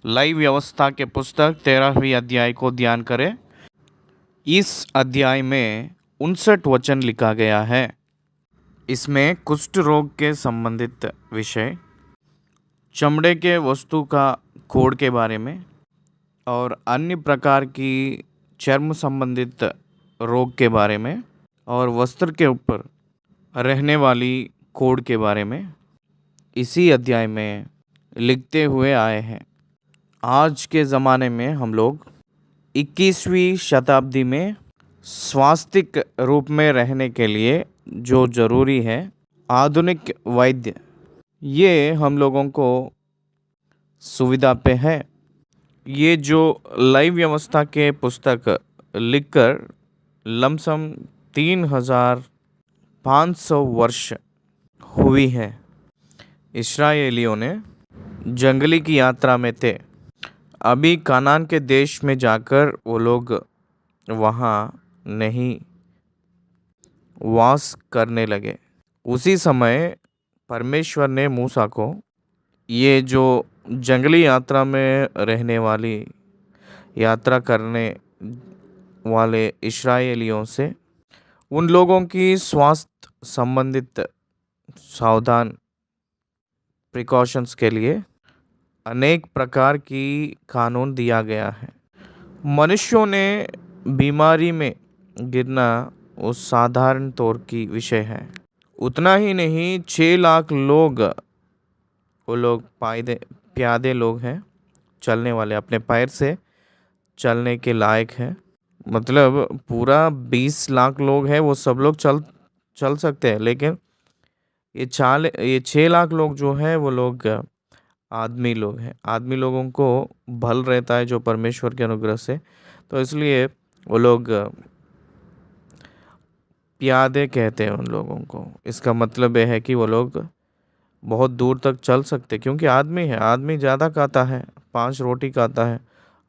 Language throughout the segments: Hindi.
लाइव व्यवस्था के पुस्तक 13वीं अध्याय को ध्यान करें। इस अध्याय में 59 वचन लिखा गया है। इसमें कुष्ठ रोग के संबंधित विषय, चमड़े के वस्तु का कोढ़ के बारे में और अन्य प्रकार की चर्म संबंधित रोग के बारे में और वस्त्र के ऊपर रहने वाली कोढ़ के बारे में इसी अध्याय में लिखते हुए आए हैं। आज के ज़माने में हम लोग 21वीं शताब्दी में स्वास्थ्यिक रूप में रहने के लिए जो ज़रूरी है, आधुनिक वैद्य, ये हम लोगों को सुविधा पे है। ये जो लाइव व्यवस्था के पुस्तक लिखकर लमसम 3500 वर्ष हुई है। इस्राएलियों ने जंगली की यात्रा में थे। अभी कनान के देश में जाकर वो लोग वहाँ नहीं वास करने लगे। उसी समय परमेश्वर ने मूसा को ये जो जंगली यात्रा में रहने वाली, यात्रा करने वाले इस्राएलियों से उन लोगों की स्वास्थ्य संबंधित सावधान प्रिकॉशंस के लिए अनेक प्रकार की कानून दिया गया है। मनुष्यों ने बीमारी में गिरना उस साधारण तौर की विषय है। उतना ही नहीं, 6 लाख लोग, वो लोग प्यादे लोग हैं, चलने वाले, अपने पैर से चलने के लायक हैं। मतलब पूरा 20 लाख लोग हैं, वो सब लोग चल सकते हैं। लेकिन ये 6 लाख लोग जो हैं वो लोग आदमी लोग हैं। आदमी लोगों को बल रहता है जो परमेश्वर के अनुग्रह से, तो इसलिए वो लोग प्यादे कहते हैं उन लोगों को। इसका मतलब यह है कि वो लोग बहुत दूर तक चल सकते, क्योंकि आदमी है। आदमी ज़्यादा खाता है, 5 रोटी खाता है,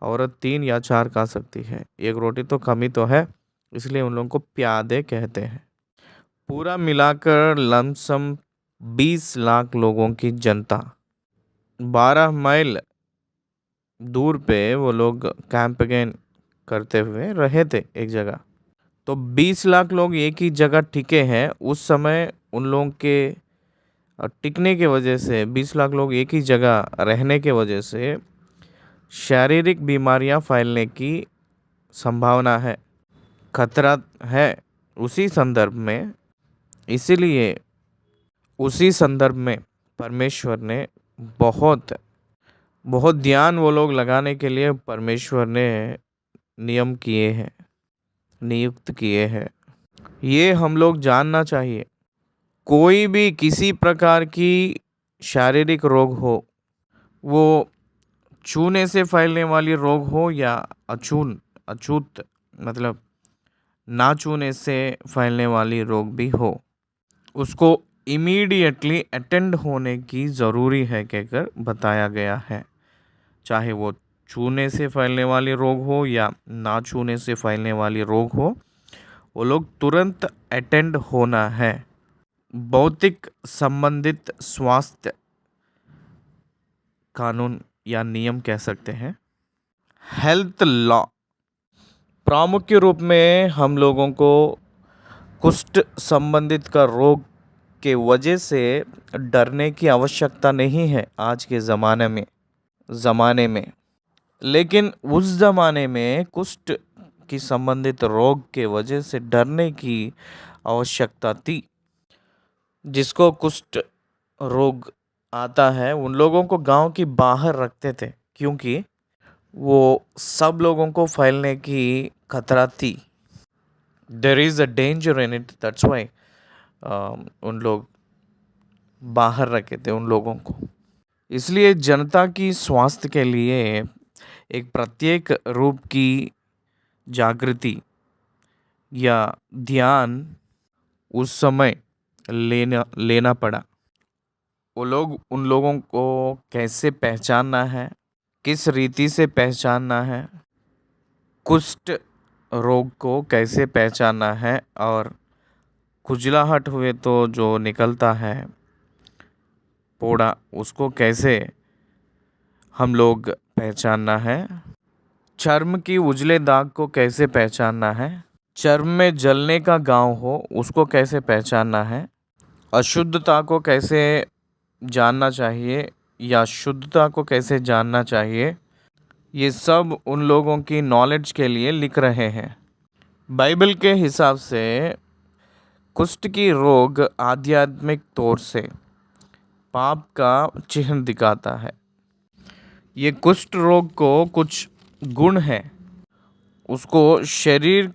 औरत 3 या 4 खा सकती है। 1 रोटी तो कमी तो है, इसलिए उन लोगों को प्यादे कहते हैं। पूरा मिलाकर लमसम 20 लाख लोगों की जनता 12 माइल दूर पे वो लोग कैंपेन करते हुए रहे थे एक जगह। तो 20 लाख लोग एक ही जगह टिके हैं। उस समय उन लोगों के टिकने के वजह से, 20 लाख लोग एक ही जगह रहने के वजह से शारीरिक बीमारियां फैलने की संभावना है, खतरा है। उसी संदर्भ में परमेश्वर ने बहुत ध्यान वो लोग लगाने के लिए परमेश्वर ने नियुक्त किए हैं। ये हम लोग जानना चाहिए। कोई भी किसी प्रकार की शारीरिक रोग हो, वो छूने से फैलने वाली रोग हो या अछूत मतलब ना छूने से फैलने वाली रोग भी हो, उसको इमीडिएटली अटेंड होने की ज़रूरी है कहकर बताया गया है। चाहे वो छूने से फैलने वाली रोग हो या ना छूने से फैलने वाली रोग हो, वो लोग तुरंत अटेंड होना है। भौतिक संबंधित स्वास्थ्य कानून या नियम कह सकते हैं, हेल्थ लॉ। प्रामुख्य रूप में हम लोगों को कुष्ठ संबंधित का रोग के वजह से डरने की आवश्यकता नहीं है आज के ज़माने में। लेकिन उस ज़माने में कुष्ठ की संबंधित रोग के वजह से डरने की आवश्यकता थी। जिसको कुष्ठ रोग आता है, उन लोगों को गांव की बाहर रखते थे, क्योंकि वो सब लोगों को फैलने की खतरा थी। There is a danger in it, that's why उन लोग बाहर रखे थे उन लोगों को। इसलिए जनता की स्वास्थ्य के लिए एक प्रत्येक रूप की जागृति या ध्यान उस समय लेना पड़ा। उन लोगों को कैसे पहचानना है, किस रीति से पहचानना है, कुष्ठ रोग को कैसे पहचानना है, और खुजलाहट हुए तो जो निकलता है फोड़ा, उसको कैसे हम लोग पहचानना है? चर्म की उजले दाग को कैसे पहचानना है? चर्म में जलने का गांव हो उसको कैसे पहचानना है? अशुद्धता को कैसे जानना चाहिए या शुद्धता को कैसे जानना चाहिए? ये सब उन लोगों की नॉलेज के लिए लिख रहे हैं। बाइबल के हिसाब से कुष्ठ की रोग आध्यात्मिक तौर से पाप का चिन्ह दिखाता है। ये कुष्ठ रोग को कुछ गुण है। उसको शरीर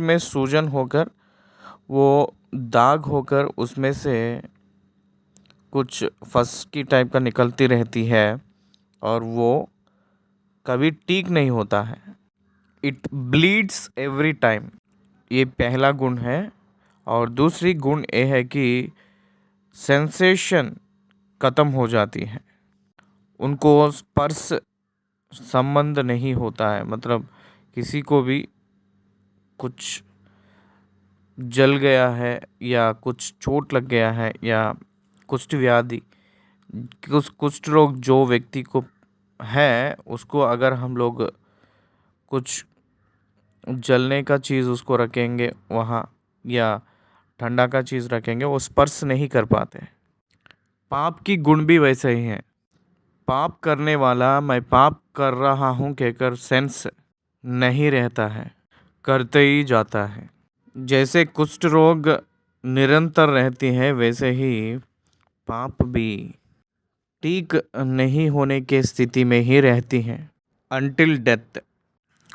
में सूजन होकर वो दाग होकर उसमें से कुछ फस की टाइप का निकलती रहती है और वो कभी ठीक नहीं होता है। इट ब्लीड्स एवरी टाइम, ये पहला गुण है। और दूसरी गुण ये है कि सेंसेशन ख़त्म हो जाती है। उनको स्पर्श संबंध नहीं होता है, मतलब किसी को भी कुछ जल गया है या कुछ चोट लग गया है या कुष्ठ व्याधि, कुष्ठ रोग जो व्यक्ति को है उसको अगर हम लोग कुछ जलने का चीज़ उसको रखेंगे वहाँ या ठंडा का चीज़ रखेंगे, वो स्पर्श नहीं कर पाते। पाप की गुण भी वैसे ही हैं। पाप करने वाला मैं पाप कर रहा हूँ कहकर सेंस नहीं रहता है, करते ही जाता है। जैसे कुष्ठ रोग निरंतर रहती है वैसे ही पाप भी ठीक नहीं होने के स्थिति में ही रहती हैं अनटिल डेथ।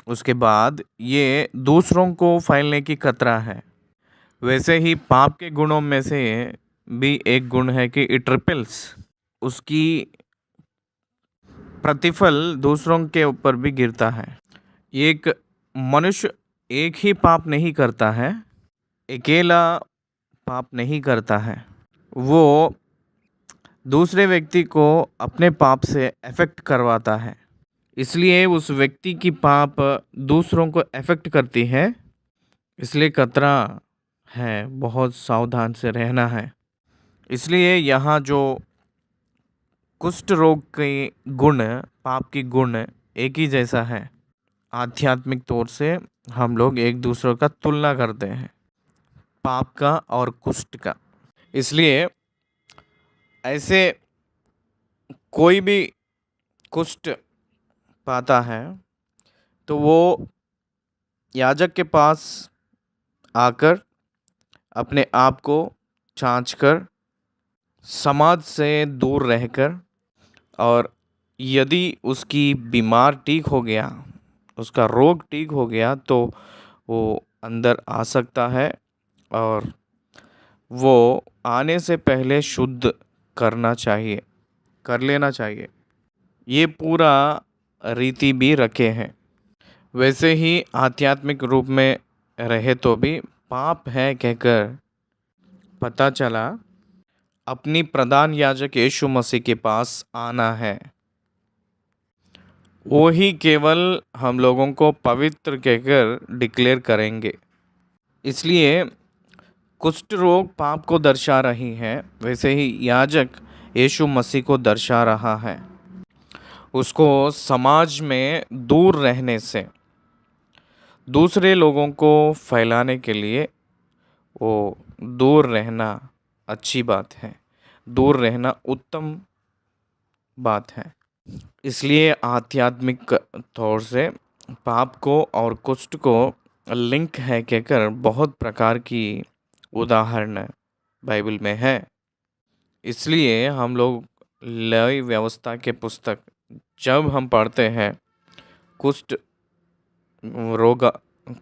उसके बाद ये दूसरों को फैलने की खतरा है। वैसे ही पाप के गुणों में से भी एक गुण है कि इट रिपेल्स, उसकी प्रतिफल दूसरों के ऊपर भी गिरता है। एक मनुष्य एक ही पाप नहीं करता है, अकेला पाप नहीं करता है, वो दूसरे व्यक्ति को अपने पाप से अफेक्ट करवाता है। इसलिए उस व्यक्ति की पाप दूसरों को अफेक्ट करती है, इसलिए खतरा है, बहुत सावधान से रहना है। इसलिए यहाँ जो कुष्ठ रोग के गुण, पाप की गुण एक ही जैसा है। आध्यात्मिक तौर से हम लोग एक दूसरे का तुलना करते हैं, पाप का और कुष्ठ का। इसलिए ऐसे कोई भी कुष्ठ पाता है तो वो याजक के पास आकर अपने आप को जांच कर समाज से दूर रहकर, और यदि उसकी बीमार ठीक हो गया, उसका रोग ठीक हो गया तो वो अंदर आ सकता है और वो आने से पहले शुद्ध कर लेना चाहिए। ये पूरा रीति भी रखे हैं। वैसे ही आध्यात्मिक रूप में रहे तो भी पाप है कहकर पता चला, अपनी प्रधान याजक यीशु मसीह के पास आना है। वो ही केवल हम लोगों को पवित्र कहकर डिक्लेयर करेंगे। इसलिए कुष्ठ रोग पाप को दर्शा रही है, वैसे ही याजक यीशु मसीह को दर्शा रहा है। उसको समाज में दूर रहने से, दूसरे लोगों को फैलाने के लिए वो दूर रहना अच्छी बात है, दूर रहना उत्तम बात है। इसलिए आध्यात्मिक तौर से पाप को और कुष्ठ को लिंक है कहकर बहुत प्रकार की उदाहरण बाइबल में है। इसलिए हम लोग लय व्यवस्था के पुस्तक जब हम पढ़ते हैं कुष्ठ रोग,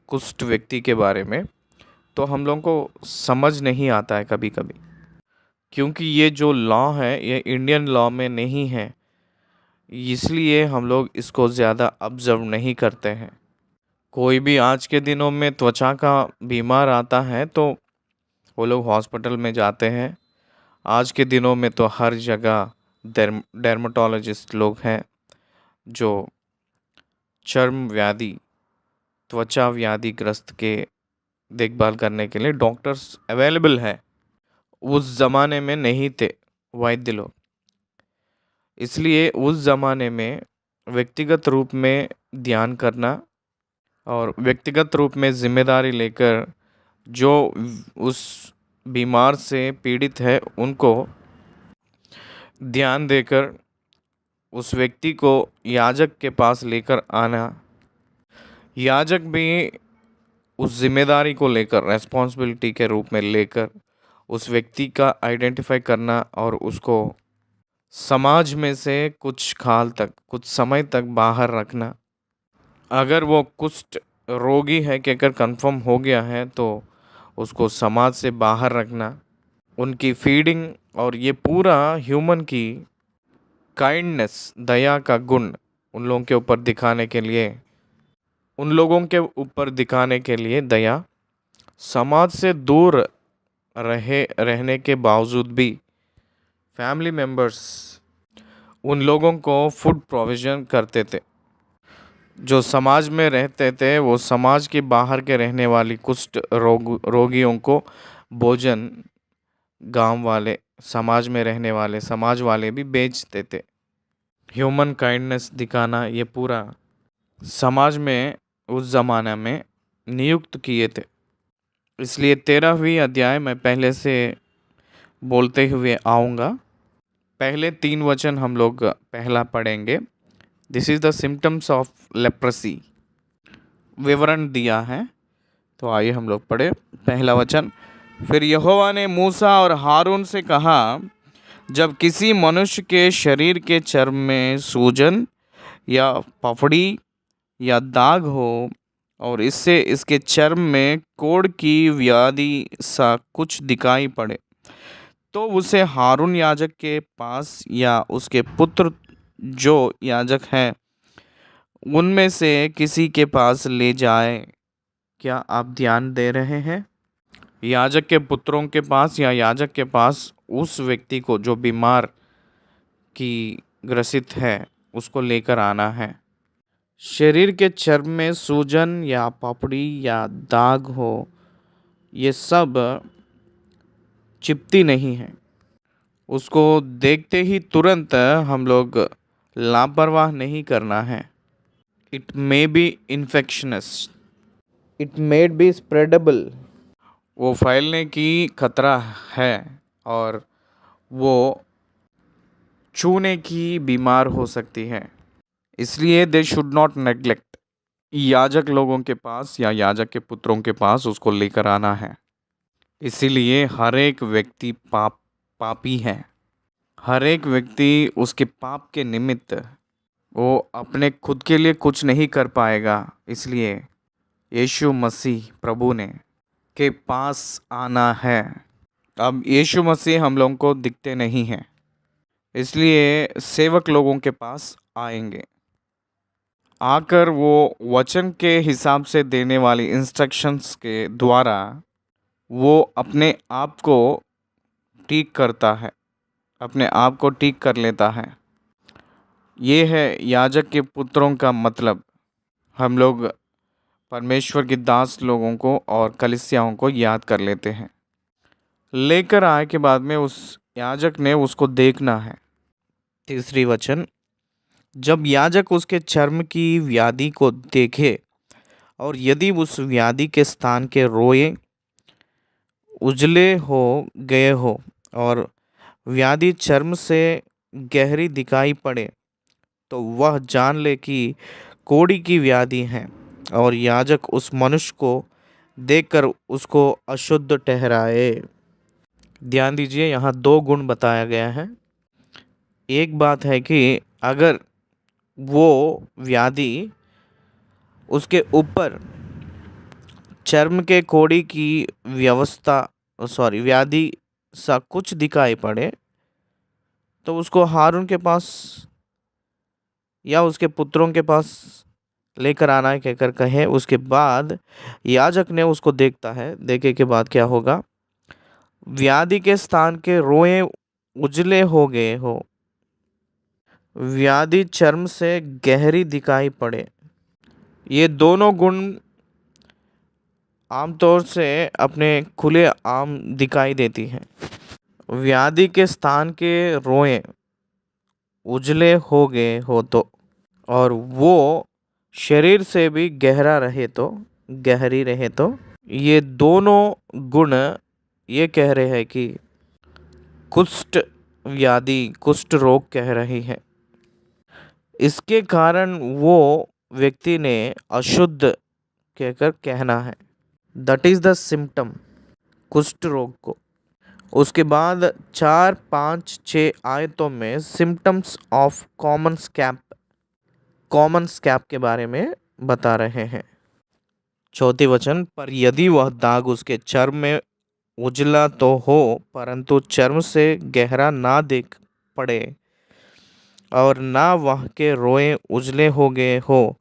कुष्ठ व्यक्ति के बारे में, तो हम लोगों को समझ नहीं आता है कभी कभी, क्योंकि ये जो लॉ है ये इंडियन लॉ में नहीं है। इसलिए हम लोग इसको ज़्यादा ऑब्जर्व नहीं करते हैं। कोई भी आज के दिनों में त्वचा का बीमार आता है तो वो लोग हॉस्पिटल में जाते हैं। आज के दिनों में तो हर जगह डर्मेटोलॉजिस्ट लोग हैं जो चर्म व्याधि, त्वचा व्याधि ग्रस्त के देखभाल करने के लिए डॉक्टर्स अवेलेबल है। उस ज़माने में नहीं थे वैद्य लोग। इसलिए उस ज़माने में व्यक्तिगत रूप में ध्यान करना और व्यक्तिगत रूप में जिम्मेदारी लेकर जो उस बीमार से पीड़ित है उनको ध्यान देकर उस व्यक्ति को याजक के पास लेकर आना। याजक भी उस जिम्मेदारी को लेकर रेस्पॉन्सिबिलिटी के रूप में लेकर उस व्यक्ति का आइडेंटिफाई करना और उसको समाज में से कुछ काल तक, कुछ समय तक बाहर रखना। अगर वो कुष्ठ रोगी है कि अगर कंफर्म हो गया है तो उसको समाज से बाहर रखना, उनकी फीडिंग और ये पूरा ह्यूमन की काइंडनेस, दया का गुण उन लोगों के ऊपर दिखाने के लिए, उन लोगों के ऊपर दिखाने के लिए दया, समाज से दूर रहने के बावजूद भी फैमिली मेंबर्स उन लोगों को फूड प्रोविज़न करते थे। जो समाज में रहते थे वो समाज के बाहर के रहने वाली कुष्ठ रोगियों को भोजन गांव वाले, समाज में रहने वाले समाज वाले भी बेचते थे। ह्यूमन काइंडनेस दिखाना ये पूरा समाज में उस ज़माने में नियुक्त किए थे। इसलिए 13वीं अध्याय मैं पहले से बोलते हुए आऊँगा। पहले 3 वचन हम लोग पहला पढ़ेंगे। This is the symptoms of leprosy, विवरण दिया है। तो आइए हम लोग पढ़े पहला वचन। फिर यहोवा ने मूसा और हारून से कहा, जब किसी मनुष्य के शरीर के चर्म में सूजन या पफड़ी या दाग हो और इससे इसके चर्म में कोढ़ की व्याधि सा कुछ दिखाई पड़े, तो उसे हारून याजक के पास या उसके पुत्र जो याजक हैं उनमें से किसी के पास ले जाए। क्या आप ध्यान दे रहे हैं? याजक के पुत्रों के पास या याजक के पास उस व्यक्ति को जो बीमार की ग्रसित है उसको लेकर आना है। शरीर के चर्म में सूजन या पपड़ी या दाग हो, ये सब चिपती नहीं है। उसको देखते ही तुरंत हम लोग लापरवाह नहीं करना है। It may be infectious, it may be spreadable, वो फैलने की खतरा है और वो छूने की बीमार हो सकती है। इसलिए दे शुड नॉट नेग्लेक्ट, याजक लोगों के पास या याजक के पुत्रों के पास उसको लेकर आना है। इसीलिए हर एक व्यक्ति पापी है। हर एक व्यक्ति उसके पाप के निमित्त वो अपने खुद के लिए कुछ नहीं कर पाएगा। इसलिए यीशु मसीह प्रभु ने के पास आना है। अब यीशु मसीह हम लोगों को दिखते नहीं हैं, इसलिए सेवक लोगों के पास आएंगे। आकर वो वचन के हिसाब से देने वाली इंस्ट्रक्शंस के द्वारा वो अपने आप को ठीक करता है, अपने आप को ठीक कर लेता है। ये है याजक के पुत्रों का मतलब। हम लोग परमेश्वर के दास लोगों को और कलीसियाओं को याद कर लेते हैं। लेकर आए के बाद में उस याजक ने उसको देखना है। तीसरी वचन, जब याजक उसके चर्म की व्याधि को देखे और यदि उस व्याधि के स्थान के रोए उजले हो गए हो और व्याधि चर्म से गहरी दिखाई पड़े, तो वह जान ले कि कोढ़ी की व्याधि है और याजक उस मनुष्य को देखकर उसको अशुद्ध ठहराए। ध्यान दीजिए, यहाँ 2 गुण बताया गया है। एक बात है कि अगर वो व्याधि उसके ऊपर चर्म के कोढ़ी की व्याधि सा कुछ दिखाई पड़े, तो उसको हारून के पास या उसके पुत्रों के पास लेकर आना है कहकर कहे। उसके बाद याजक ने उसको देखता है। देखे के बाद क्या होगा? व्याधि के स्थान के रोए उजले हो गए हो, व्याधि चर्म से गहरी दिखाई पड़े। ये दोनों गुण आमतौर से अपने खुले आम दिखाई देती हैं। व्याधि के स्थान के रोए उजले हो गए हो तो, और वो शरीर से भी गहरा रहे तो, गहरी रहे तो, ये दोनों गुण ये कह रहे हैं कि कुष्ठ व्याधि, कुष्ठ रोग कह रही है। इसके कारण वो व्यक्ति ने अशुद्ध कहकर कहना है। दैट इज द सिम्टम, कुष्ठ रोग को। उसके बाद 4, 5, 6 आयतों में सिम्टम्स ऑफ कॉमन स्कैब के बारे में बता रहे हैं। चौथी वचन, पर यदि वह दाग उसके चर्म में उजला तो हो, परंतु चर्म से गहरा ना देख पड़े और ना वह के रोए उजले हो गए हो,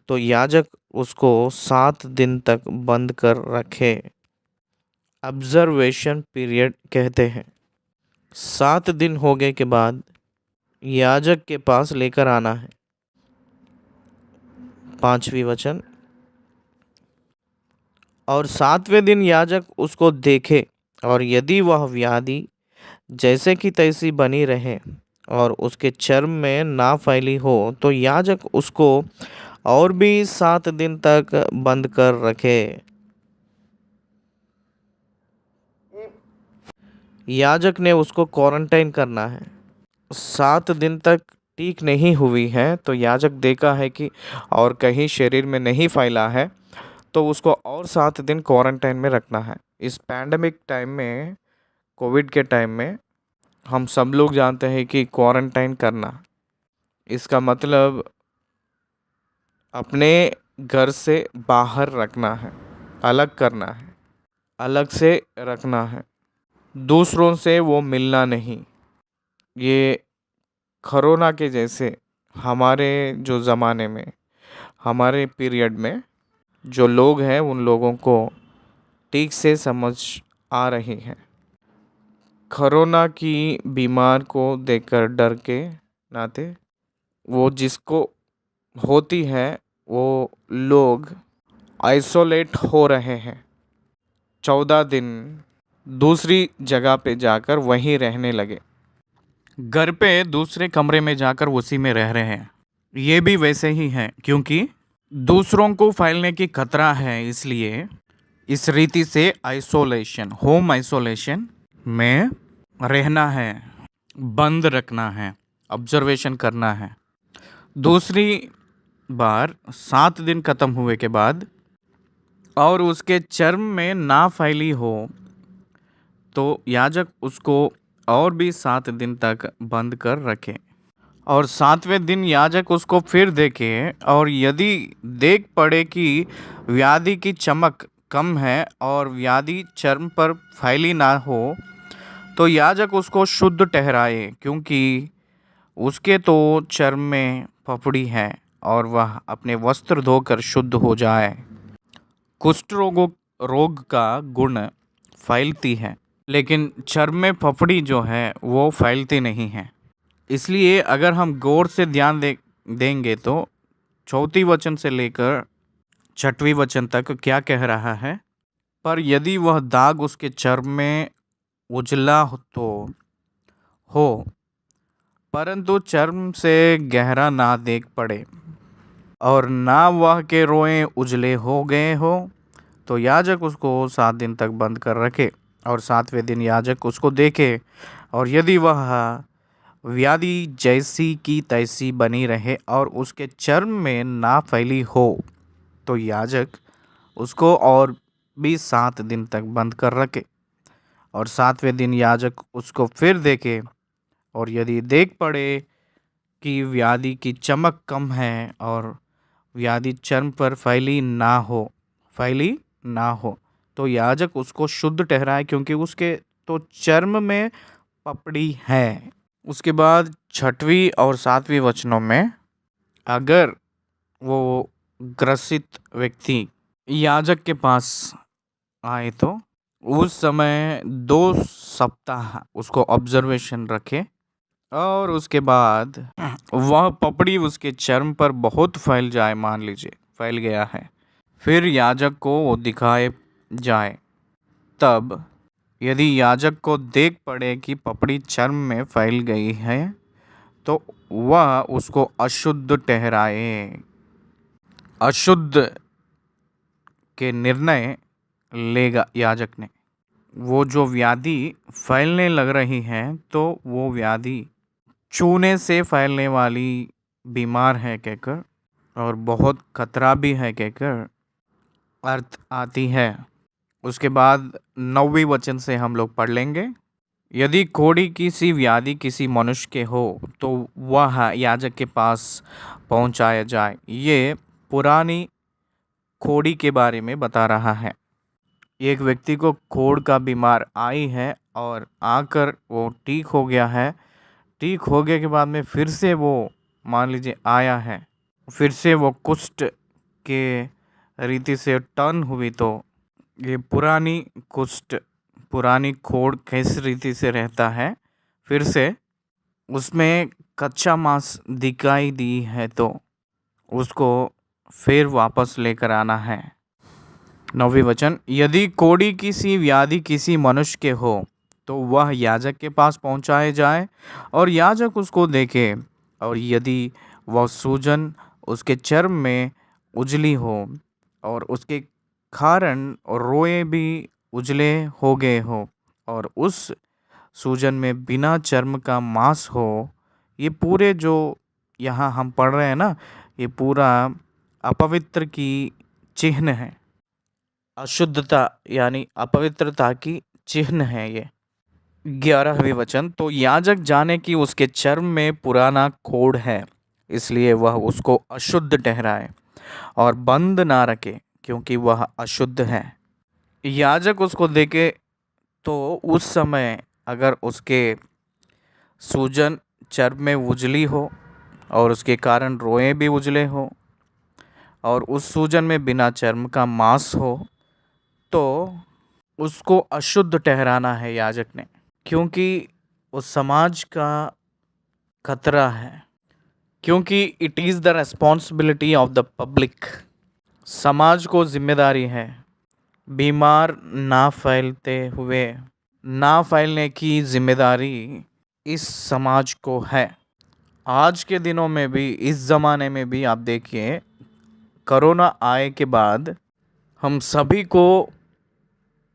तो याजक उसको 7 दिन तक बंद कर रखे। ऑब्जर्वेशन पीरियड कहते हैं। 7 दिन हो गए के बाद याजक के पास लेकर आना है। 5वीं वचन, और 7वें दिन याजक उसको देखे, और यदि वह व्याधि जैसे कि तैसी बनी रहे और उसके चर्म में ना फैली हो, तो याजक उसको और भी 7 दिन तक बंद कर रखे। याजक ने उसको क्वारंटाइन करना है। 7 दिन तक ठीक नहीं हुई है तो याजक देखा है कि और कहीं शरीर में नहीं फैला है, तो उसको और 7 दिन क्वारंटाइन में रखना है। इस पैंडमिक टाइम में, कोविड के टाइम में, हम सब लोग जानते हैं कि क्वारंटाइन करना, इसका मतलब अपने घर से बाहर रखना है, अलग करना है, अलग से रखना है, दूसरों से वो मिलना नहीं। ये कोरोना के जैसे हमारे जो ज़माने में, हमारे पीरियड में जो लोग हैं उन लोगों को ठीक से समझ आ रही है। कोरोना की बीमार को देखकर डर के नाते वो जिसको होती है वो लोग आइसोलेट हो रहे हैं। 14 दिन दूसरी जगह पे जाकर वहीं रहने लगे। घर पे दूसरे कमरे में जाकर उसी में रह रहे हैं। ये भी वैसे ही है, क्योंकि दूसरों को फैलने की खतरा है, इसलिए इस रीति से आइसोलेशन, होम आइसोलेशन में रहना है, बंद रखना है, ऑब्जर्वेशन करना है। दूसरी बार 7 दिन ख़त्म हुए के बाद और उसके चर्म में ना फैली हो, तो याजक उसको और भी 7 दिन तक बंद कर रखे। और 7वें दिन याजक उसको फिर देखे, और यदि देख पड़े कि व्याधि की चमक कम है और व्याधि चर्म पर फैली ना हो, तो याजक उसको शुद्ध ठहराए, क्योंकि उसके तो चर्म में फफड़ी है और वह अपने वस्त्र धोकर शुद्ध हो जाए। कुष्ठ रोग का गुण फैलती है, लेकिन चर्म में फफड़ी जो है वो फैलती नहीं है। इसलिए अगर हम गौर से ध्यान देंगे तो 4वीं वचन से लेकर 6वीं वचन तक क्या कह रहा है। पर यदि वह दाग उसके चर्म में उजला हो, परंतु चर्म से गहरा ना देख पड़े और ना वह के रोए उजले हो गए हो, तो याजक उसको 7 दिन तक बंद कर रखे। और 7वें दिन याजक उसको देखे, और यदि वह व्याधि जैसी की तैसी बनी रहे और उसके चर्म में ना फैली हो, तो याजक उसको और भी 7 दिन तक बंद कर रखे। और 7वें दिन याजक उसको फिर देखे, और यदि देख पड़े कि व्याधि की चमक कम है और व्याधि चर्म पर फैली ना हो, तो याजक उसको शुद्ध ठहराए, क्योंकि उसके तो चर्म में पपड़ी है। उसके बाद 6वीं और 7वीं वचनों में अगर वो ग्रसित व्यक्ति याजक के पास आए, तो उस समय 2 सप्ताह उसको ऑब्जर्वेशन रखे, और उसके बाद वह पपड़ी उसके चर्म पर बहुत फैल जाए, मान लीजिए फैल गया है, फिर याजक को वो दिखाए जाए। तब यदि याजक को देख पड़े कि पपड़ी चर्म में फैल गई है, तो वह उसको अशुद्ध ठहराए। अशुद्ध के निर्णय लेगा याजक ने। वो जो व्याधि फैलने लग रही है तो वो व्याधि छूने से फैलने वाली बीमार है कहकर और बहुत खतरा भी है कहकर अर्थ आती है। उसके बाद 9वें वचन से हम लोग पढ़ लेंगे। यदि कोढ़ी की सी व्याधि किसी मनुष्य के हो तो वह याजक के पास पहुंचाया जाए। ये पुरानी कोढ़ी के बारे में बता रहा है। एक व्यक्ति को कोढ़ का बीमार आई है और आकर वो ठीक हो गया है। ठीक हो गए के बाद में फिर से वो मान लीजिए आया है, फिर से वो कुष्ठ के रीति से टर्न हुई, तो ये पुरानी कुष्ठ, पुरानी कोढ़ किस रीति से रहता है, फिर से उसमें कच्चा मांस दिखाई दी है तो उसको फिर वापस लेकर आना है। 9वें वचन, यदि कोढ़ी की सी व्याधि किसी मनुष्य के हो तो वह याजक के पास पहुंचाए जाए और याजक उसको देखे, और यदि वह सूजन उसके चर्म में उजली हो और उसके कारण रोए भी उजले हो गए हो और उस सूजन में बिना चर्म का मांस हो, ये पूरे जो यहाँ हम पढ़ रहे हैं ना, ये पूरा अपवित्र की चिन्ह है। अशुद्धता यानी अपवित्रता की चिन्ह है ये। 11वें वचन, तो याजक जाने कि उसके चर्म में पुराना कोढ़ है, इसलिए वह उसको अशुद्ध ठहराए और बंद ना रखे क्योंकि वह अशुद्ध है। याजक उसको देखे तो उस समय अगर उसके सूजन चर्म में उजली हो और उसके कारण रोए भी उजले हो और उस सूजन में बिना चर्म का मांस हो, तो उसको अशुद्ध ठहराना है याजक ने, क्योंकि उस समाज का खतरा है, क्योंकि it is the responsibility of the public. समाज को जिम्मेदारी है बीमार ना फैलने की जिम्मेदारी इस समाज को है। आज के दिनों में भी, इस ज़माने में भी आप देखिए, कोरोना आए के बाद हम सभी को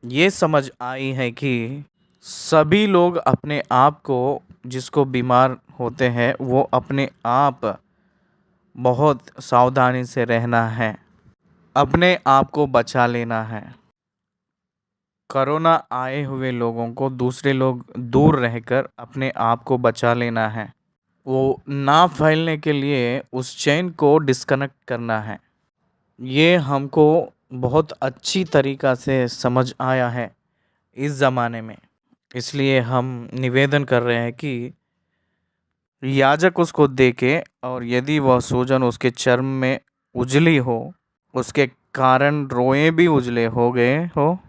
ये समझ आई है कि सभी लोग अपने आप को, जिसको बीमार होते हैं वो अपने आप बहुत सावधानी से रहना है, अपने आप को बचा लेना है। कोरोना आए हुए लोगों को दूसरे लोग दूर रहकर अपने आप को बचा लेना है। वो ना फैलने के लिए उस चेन को डिस्कनेक्ट करना है। ये हमको बहुत अच्छी तरीक़ा से समझ आया है इस ज़माने में। इसलिए हम निवेदन कर रहे हैं कि याजक उसको देखे और यदि वह सूजन उसके चर्म में उजली हो, उसके कारण रोए भी उजले हो गए हो,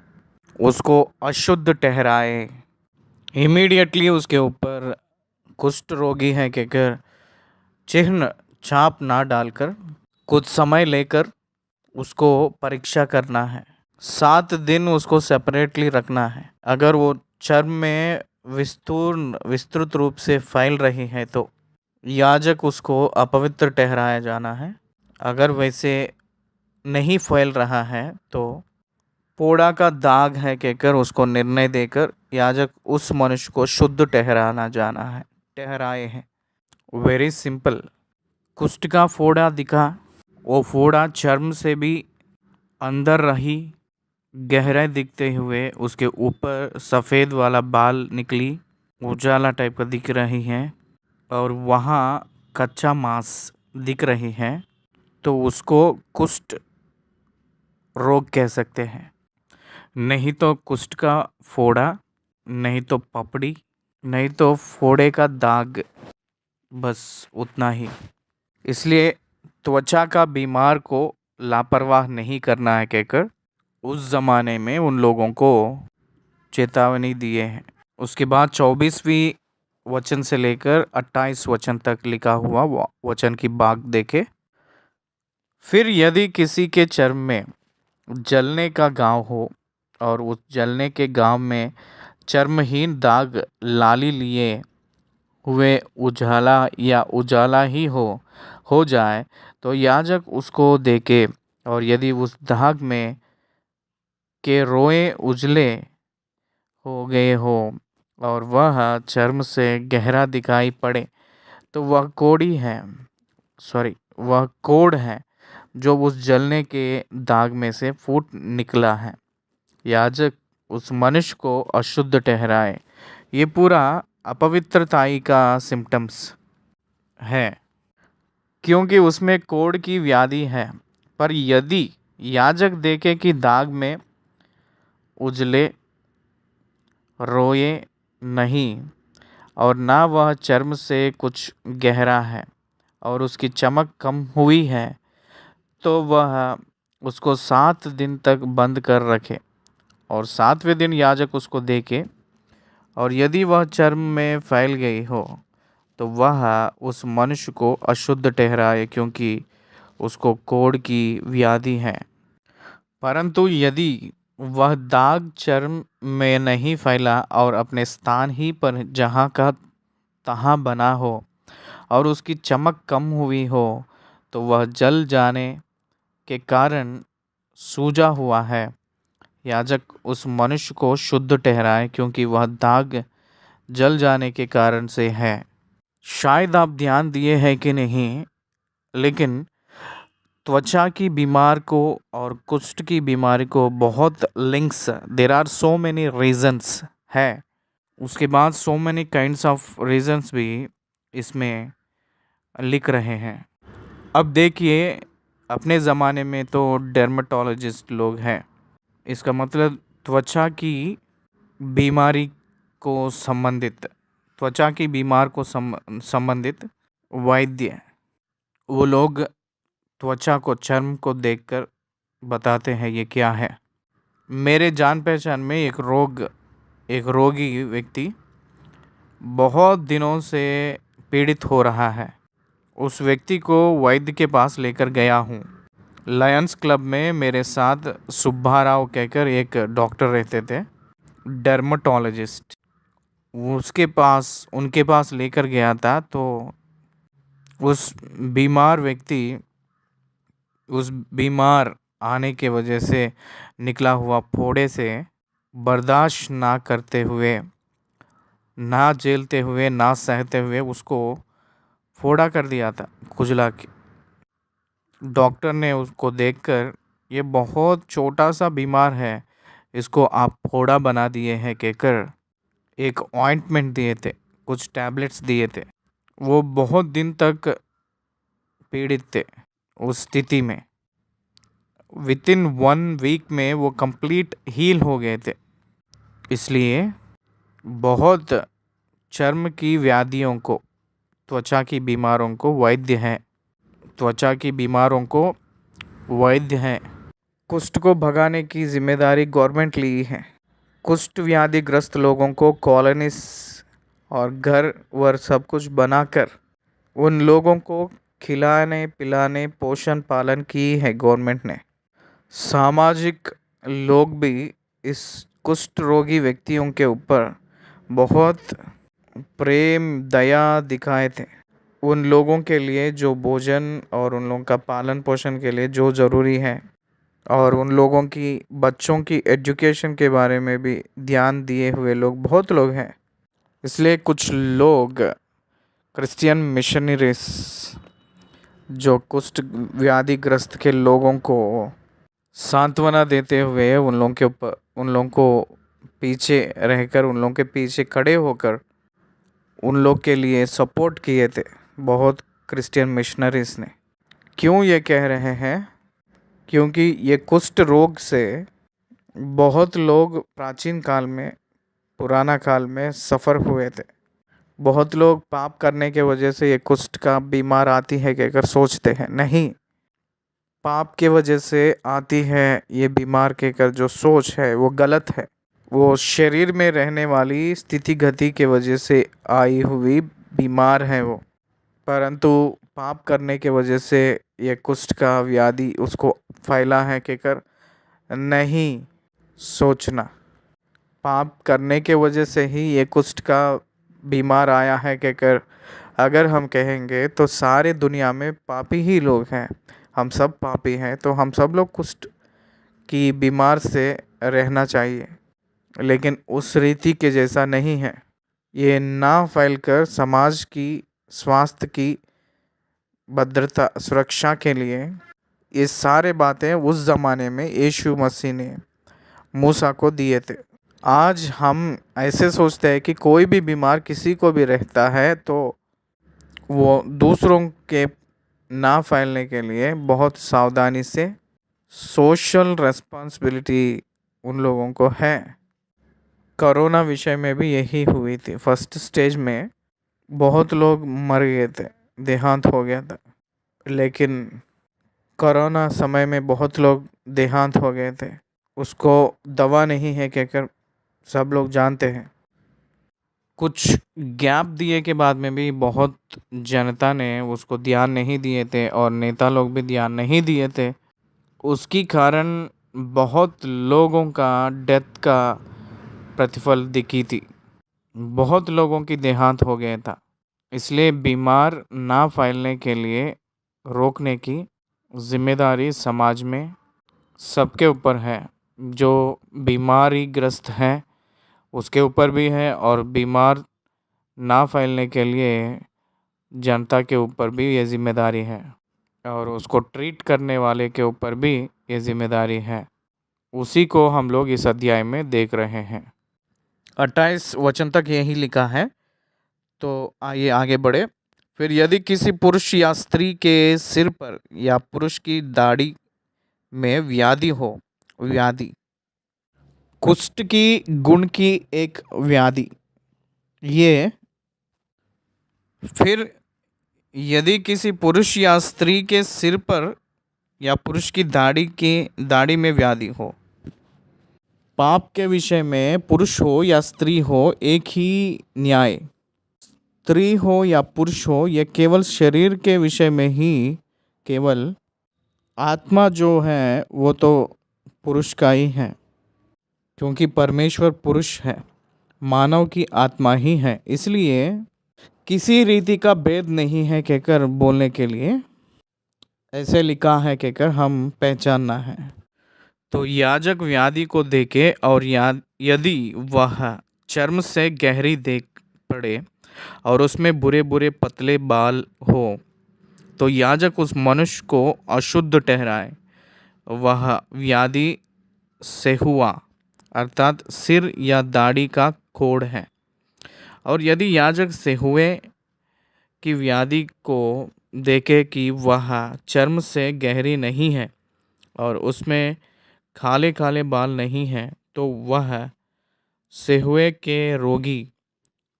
उसको अशुद्ध ठहराए। इमीडिएटली उसके ऊपर कुष्ठ रोगी है कहकर चिन्ह छाप ना डालकर कुछ समय लेकर उसको परीक्षा करना है। 7 दिन उसको सेपरेटली रखना है। अगर वो चर्म में विस्तृत रूप से फैल रही है तो याजक उसको अपवित्र ठहराया जाना है। अगर वैसे नहीं फैल रहा है तो फोड़ा का दाग है कहकर उसको निर्णय देकर याजक उस मनुष्य को शुद्ध ठहराए हैं। Very simple. कुष्ठ का फोड़ा दिखा, वो फोड़ा चर्म से भी अंदर रही, गहरे दिखते हुए उसके ऊपर सफ़ेद वाला बाल निकली, उजाला टाइप का दिख रही है और वहाँ कच्चा मांस दिख रही है, तो उसको कुष्ठ रोग कह सकते हैं। नहीं तो कुष्ठ का फोड़ा, नहीं तो पपड़ी, नहीं तो फोड़े का दाग, बस उतना ही। इसलिए त्वचा का बीमार को लापरवाह नहीं करना है कहकर उस ज़माने में उन लोगों को चेतावनी दिए हैं। उसके बाद 24वीं वचन से लेकर 28 वचन तक लिखा हुआ वचन की बात देखे। फिर यदि किसी के चर्म में जलने का घाव हो और उस जलने के घाव में चर्महीन दाग लाली लिए हुए उजाला या उजाला ही हो जाए तो याजक उसको देखे, और यदि उस दाग में के रोए उजले हो गए हो और वह चर्म से गहरा दिखाई पड़े तो वह कोढ़ है जो उस जलने के दाग में से फूट निकला है। याजक उस मनुष्य को अशुद्ध ठहराए। ये पूरा अपवित्रताई का सिम्टम्स है, क्योंकि उसमें कोढ़ की व्याधि है। पर यदि याजक देखे कि दाग में उजले रोए नहीं और ना वह चर्म से कुछ गहरा है और उसकी चमक कम हुई है, तो वह उसको 7 दिन तक बंद कर रखे, और 7वें दिन याजक उसको देखे, और यदि वह चर्म में फैल गई हो तो वह उस मनुष्य को अशुद्ध ठहराए, क्योंकि उसको कोढ़ की व्याधि है। परंतु यदि वह दाग चर्म में नहीं फैला और अपने स्थान ही पर जहाँ का तहाँ बना हो और उसकी चमक कम हुई हो, तो वह जल जाने के कारण सूजा हुआ है। याजक उस मनुष्य को शुद्ध ठहराए, क्योंकि वह दाग जल जाने के कारण से है। शायद आप ध्यान दिए हैं कि नहीं, लेकिन त्वचा की बीमार को और कुष्ठ की बीमारी को बहुत links, there are so many reasons है। उसके बाद so many kinds of reasons भी इसमें लिख रहे हैं। अब देखिए, अपने ज़माने में तो डर्मेटोलॉजिस्ट लोग हैं। इसका मतलब त्वचा की बीमार को संबंधित वैद्य, वो लोग त्वचा को, चर्म को देखकर बताते हैं ये क्या है। मेरे जान पहचान में एक रोगी व्यक्ति बहुत दिनों से पीड़ित हो रहा है। उस व्यक्ति को वैद्य के पास लेकर गया हूँ। लायंस क्लब में मेरे साथ सुब्बाराव कहकर एक डॉक्टर रहते थे, डर्मेटोलॉजिस्ट। उनके पास लेकर गया था, तो उस बीमार आने के वजह से निकला हुआ फोड़े से बर्दाश्त ना करते हुए, ना झेलते हुए, ना सहते हुए उसको फोड़ा कर दिया था, खुजला के। डॉक्टर ने उसको देखकर, ये बहुत छोटा सा बीमार है, इसको आप फोड़ा बना दिए हैं कहकर एक ऑइंटमेंट दिए थे, कुछ टैबलेट्स दिए थे। वो बहुत दिन तक पीड़ित थे उस स्थिति में। विथिन 1 वीक में वो कंप्लीट हील हो गए थे। इसलिए बहुत चर्म की व्याधियों को, त्वचा की बीमारों को वैद्य हैं। कुष्ठ को भगाने की जिम्मेदारी गवर्नमेंट ली है। कुष्ठ व्याधिग्रस्त लोगों को कॉलोनीज और घर वर सब कुछ बनाकर उन लोगों को खिलाने पिलाने पोषण पालन की है गवर्नमेंट ने। सामाजिक लोग भी इस कुष्ठ रोगी व्यक्तियों के ऊपर बहुत प्रेम दया दिखाए थे। उन लोगों के लिए जो भोजन और उन लोगों का पालन पोषण के लिए जो ज़रूरी है, और उन लोगों की बच्चों की एजुकेशन के बारे में भी ध्यान दिए हुए लोग बहुत लोग हैं। इसलिए कुछ लोग क्रिश्चियन मिशनरीज जो कुष्ठ व्याधिग्रस्त के लोगों को सांत्वना देते हुए उन लोगों को पीछे रहकर, उन लोगों के पीछे खड़े होकर उन लोग के लिए सपोर्ट किए थे बहुत क्रिश्चियन मिशनरीज ने। क्यों ये कह रहे हैं? क्योंकि ये कुष्ठ रोग से बहुत लोग प्राचीन काल में, पुराना काल में सफ़र हुए थे। बहुत लोग पाप करने के वजह से ये कुष्ठ का बीमार आती है कहकर सोचते हैं। नहीं, पाप के वजह से आती है ये बीमार कहकर जो सोच है वो गलत है। वो शरीर में रहने वाली स्थिति गति के वजह से आई हुई बीमार है वो। परंतु पाप करने के वजह से ये कुष्ठ का व्याधि उसको फैला है कहकर नहीं सोचना। पाप करने के वजह से ही ये कुष्ठ का बीमार आया है कहकर अगर हम कहेंगे तो सारे दुनिया में पापी ही लोग हैं, हम सब पापी हैं, तो हम सब लोग कुष्ठ की बीमार से रहना चाहिए। लेकिन उस रीति के जैसा नहीं है। ये ना फैलकर समाज की स्वास्थ्य की भद्रता सुरक्षा के लिए ये सारे बातें उस ज़माने में यीशु मसीह ने मूसा को दिए थे। आज हम ऐसे सोचते हैं कि कोई भी बीमार किसी को भी रहता है तो वो दूसरों के ना फैलने के लिए बहुत सावधानी से सोशल रेस्पॉन्सिबिलिटी उन लोगों को है। कोरोना विषय में भी यही हुई थी। फर्स्ट स्टेज में बहुत लोग मर गए थे, देहांत हो गया था। लेकिन कोरोना समय में बहुत लोग देहांत हो गए थे, उसको दवा नहीं है कहकर सब लोग जानते हैं। कुछ गैप दिए के बाद में भी बहुत जनता ने उसको ध्यान नहीं दिए थे और नेता लोग भी ध्यान नहीं दिए थे। उसकी कारण बहुत लोगों का डेथ का प्रतिफल दिखी थी, बहुत लोगों की देहांत हो गया था। इसलिए बीमार ना फैलने के लिए रोकने की जिम्मेदारी समाज में सबके ऊपर है। जो बीमारी ग्रस्त हैं उसके ऊपर भी है और बीमार ना फैलने के लिए जनता के ऊपर भी ये जिम्मेदारी है और उसको ट्रीट करने वाले के ऊपर भी ये जिम्मेदारी है। उसी को हम लोग इस अध्याय में देख रहे हैं। 28 वचन तक यही लिखा है, तो आइए आगे बढ़े। फिर यदि किसी पुरुष या स्त्री के सिर पर या पुरुष की दाढ़ी में व्याधि हो, व्याधि कुष्ठ की गुण की एक व्याधि, ये फिर यदि किसी पुरुष या स्त्री के सिर पर या पुरुष की दाढ़ी में व्याधि हो। पाप के विषय में पुरुष हो या स्त्री हो एक ही न्याय, स्त्री हो या पुरुष हो, यह केवल शरीर के विषय में ही केवल आत्मा जो है वो तो पुरुष का ही है, क्योंकि परमेश्वर पुरुष है, मानव की आत्मा ही है। इसलिए किसी रीति का भेद नहीं है कहकर बोलने के लिए ऐसे लिखा है कहकर हम पहचानना है। तो याजक व्याधि को देखे और यदि वह चर्म से गहरी देख पड़े और उसमें बुरे बुरे पतले बाल हो तो याजक उस मनुष्य को अशुद्ध ठहराए। वह व्याधि से हुआ अर्थात सिर या दाढ़ी का कोढ़ है। और यदि याजक से हुए की व्याधि को देखे कि वह चर्म से गहरी नहीं है और उसमें काले काले बाल नहीं हैं, तो वह सेहुए के रोगी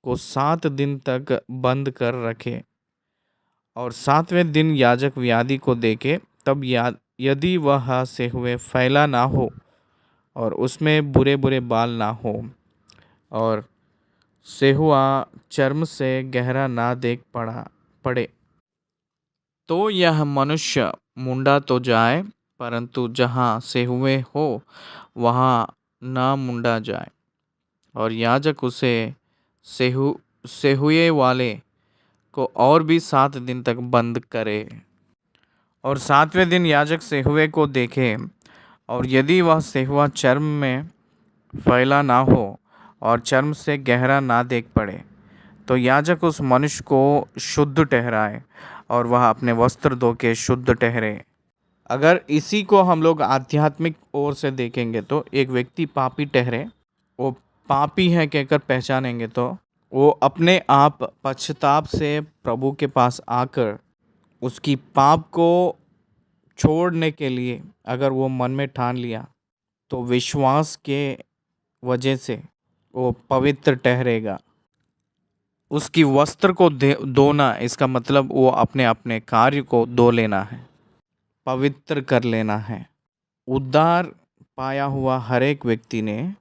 को 7 दिन तक बंद कर रखे और 7वें दिन याजक व्याधि को देखे। तब यदि वह सेहुए फैला ना हो और उसमें बुरे बुरे बाल ना हो और सेहुआ चर्म से गहरा ना देख पड़े तो यह मनुष्य मुंडा तो जाए, परंतु जहाँ सेहुए हो वहाँ ना मुंडा जाए। और याजक उसे सेहुए वाले को और भी 7 दिन तक बंद करे। और 7वें दिन याजक सेहुए को देखे और यदि वह सेहुआ चर्म में फैला ना हो और चर्म से गहरा ना देख पड़े तो याजक उस मनुष्य को शुद्ध ठहराए और वह अपने वस्त्र धो के शुद्ध ठहरे। अगर इसी को हम लोग आध्यात्मिक ओर से देखेंगे तो एक व्यक्ति पापी ठहरे, वो पापी है कहकर पहचानेंगे तो वो अपने आप पश्चाताप से प्रभु के पास आकर उसकी पाप को छोड़ने के लिए अगर वो मन में ठान लिया तो विश्वास के वजह से वो पवित्र ठहरेगा। उसकी वस्त्र को धोना, इसका मतलब वो अपने अपने कार्य को धो लेना है, पवित्र कर लेना है। उद्धार पाया हुआ हर एक व्यक्ति ने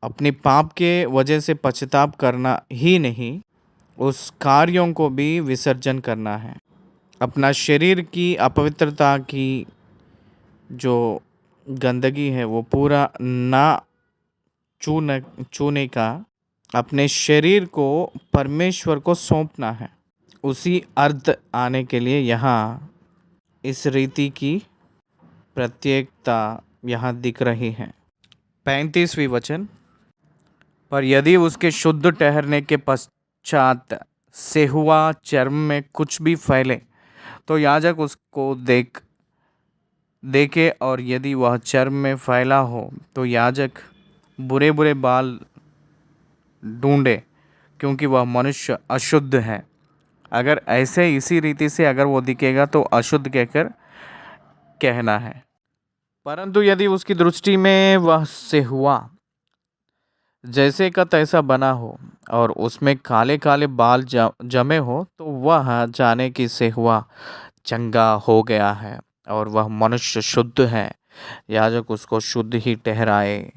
अपने पाप के वजह से पश्चाताप करना ही नहीं, उस कार्यों को भी विसर्जन करना है। अपना शरीर की अपवित्रता की जो गंदगी है वो पूरा ना छूने का अपने शरीर को परमेश्वर को सौंपना है। उसी अर्थ आने के लिए यहाँ इस रीति की प्रत्येकता यहाँ दिख रही है। 35वीं वचन, पर यदि उसके शुद्ध ठहरने के पश्चात सेहुआ चर्म में कुछ भी फैले तो याजक उसको देखे, और यदि वह चर्म में फैला हो तो याजक बुरे बुरे बाल ढूंढे, क्योंकि वह मनुष्य अशुद्ध है। अगर ऐसे इसी रीति से अगर वो दिखेगा तो अशुद्ध कहकर कहना है। परंतु यदि उसकी दृष्टि में वह सेहुआ जैसे का तैसा बना हो और उसमें काले काले बाल जमे हो तो वह जाने की सेहुआ चंगा हो गया है और वह मनुष्य शुद्ध है, याजक उसको शुद्ध ही ठहराए।